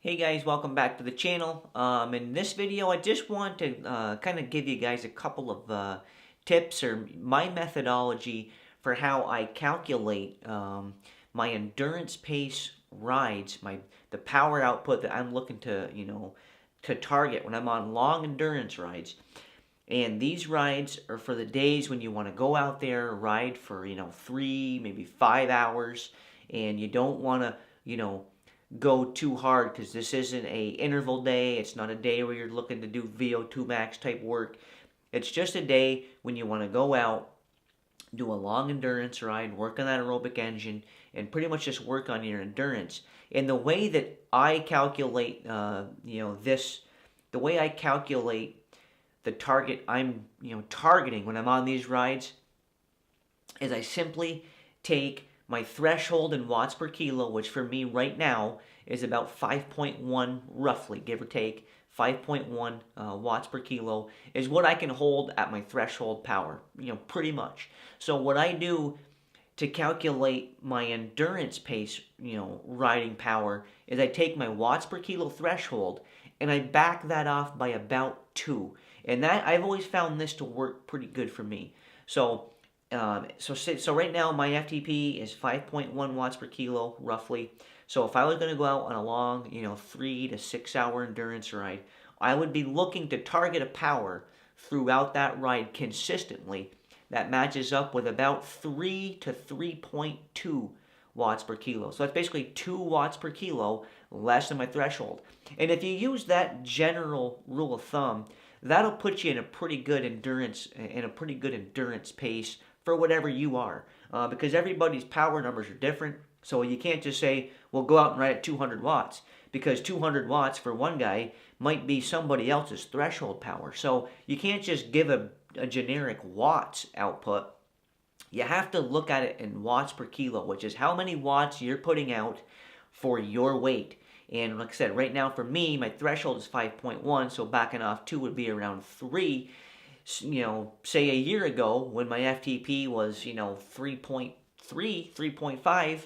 Hey guys, welcome back to the channel. In this video, I just want to kind of give you guys a couple of tips or my methodology for how I calculate my endurance pace rides, the power output that I'm looking to to target when I'm on long endurance rides. And these rides are for the days when you want to go out there, ride for 3, maybe 5 hours, and you don't want to go too hard because this isn't a interval day. It's not a day where you're looking to do VO2 max type work. It's just a day when you want to go out, do a long endurance ride, work on that aerobic engine, and pretty much just work on your endurance. And the way that I calculate, the way I calculate the target I'm, targeting when I'm on these rides is I simply take my threshold in watts per kilo, which for me right now is about 5.1, roughly, give or take, 5.1 watts per kilo is what I can hold at my threshold power, pretty much. So what I do to calculate my endurance pace, riding power, is I take my watts per kilo threshold and I back that off by about 2. And that I've always found this to work pretty good for me. So right now my FTP is 5.1 watts per kilo, roughly. So if I was going to go out on a long, 3 to 6 hour endurance ride, I would be looking to target a power throughout that ride consistently that matches up with about 3 to 3.2 watts per kilo. So that's basically 2 watts per kilo less than my threshold. And if you use that general rule of thumb, that'll put you in a pretty good endurance pace for whatever you are, because everybody's power numbers are different. So you can't just say, well, go out and ride at 200 watts, because 200 watts for one guy might be somebody else's threshold power. So you can't just give a generic watts output. You have to look at it in watts per kilo, which is how many watts you're putting out for your weight. And like I said, right now for me, my threshold is 5.1, so backing off 2 would be around 3. Say a year ago when my FTP was, 3.3, 3.5,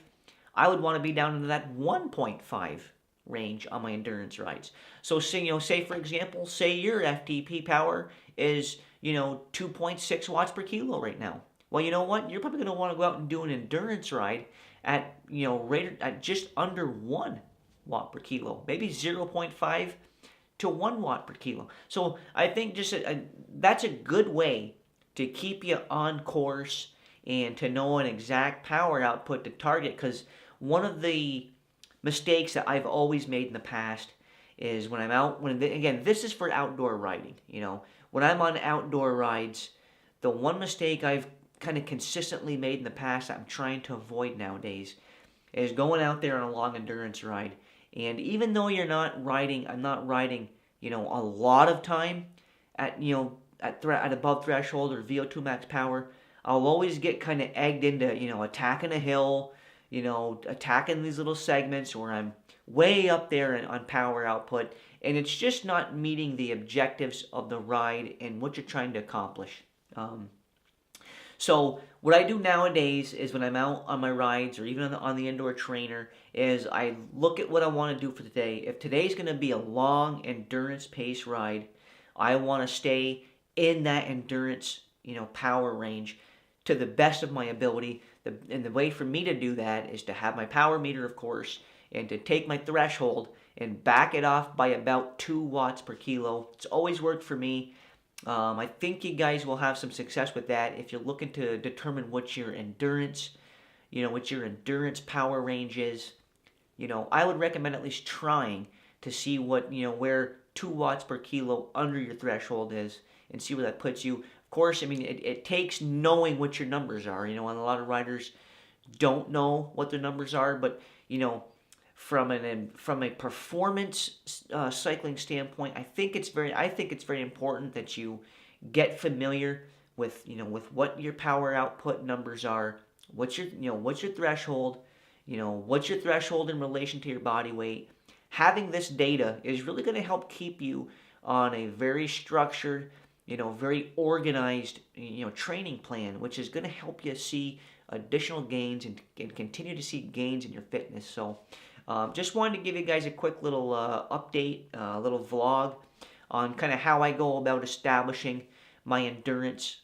I would want to be down into that 1.5 range on my endurance rides. So say for example, say your FTP power is, 2.6 watts per kilo right now. Well, you know what? You're probably going to want to go out and do an endurance ride at, rated at just under 1 watt per kilo, maybe 0.5 to 1 watt per kilo. So I think that's a good way to keep you on course and to know an exact power output to target, because one of the mistakes that I've always made in the past is when I'm out, again, this is for outdoor riding, when I'm on outdoor rides, the one mistake I've kind of consistently made in the past that I'm trying to avoid nowadays is going out there on a long endurance ride. And even though I'm not riding, a lot of time at, at above threshold or VO2 max power, I'll always get kind of egged into, attacking a hill, attacking these little segments where I'm way up there on power output, and it's just not meeting the objectives of the ride and what you're trying to accomplish. So what I do nowadays is when I'm out on my rides or even on the indoor trainer is I look at what I want to do for today. If today's going to be a long endurance pace ride, I want to stay in that endurance, power range to the best of my ability. And the way for me to do that is to have my power meter, of course, and to take my threshold and back it off by about 2 watts per kilo. It's always worked for me. I think you guys will have some success with that if you're looking to determine what your endurance, what your endurance power range is. I would recommend at least trying to see what, where 2 watts per kilo under your threshold is and see where that puts you. Of course, I mean, it takes knowing what your numbers are, and a lot of riders don't know what their numbers are, but, from a performance cycling standpoint, I think it's very important that you get familiar with with what your power output numbers are. What's your threshold? What's your threshold in relation to your body weight? Having this data is really going to help keep you on a very structured, very organized, training plan, which is going to help you see additional gains and continue to see gains in your fitness. So Just wanted to give you guys a quick little update, a little vlog on kind of how I go about establishing my endurance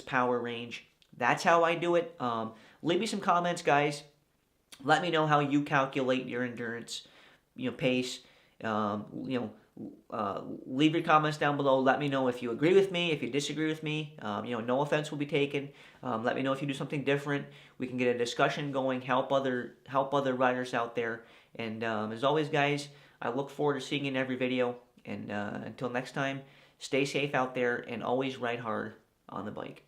power range. That's how I do it. Leave me some comments, guys. Let me know how you calculate your endurance, pace. Leave your comments down below. Let me know if you agree with me, if you disagree with me. No offense will be taken. Let me know if you do something different. We can get a discussion going. Help other riders out there. And as always, guys, I look forward to seeing you in every video. And until next time, stay safe out there and always ride hard on the bike.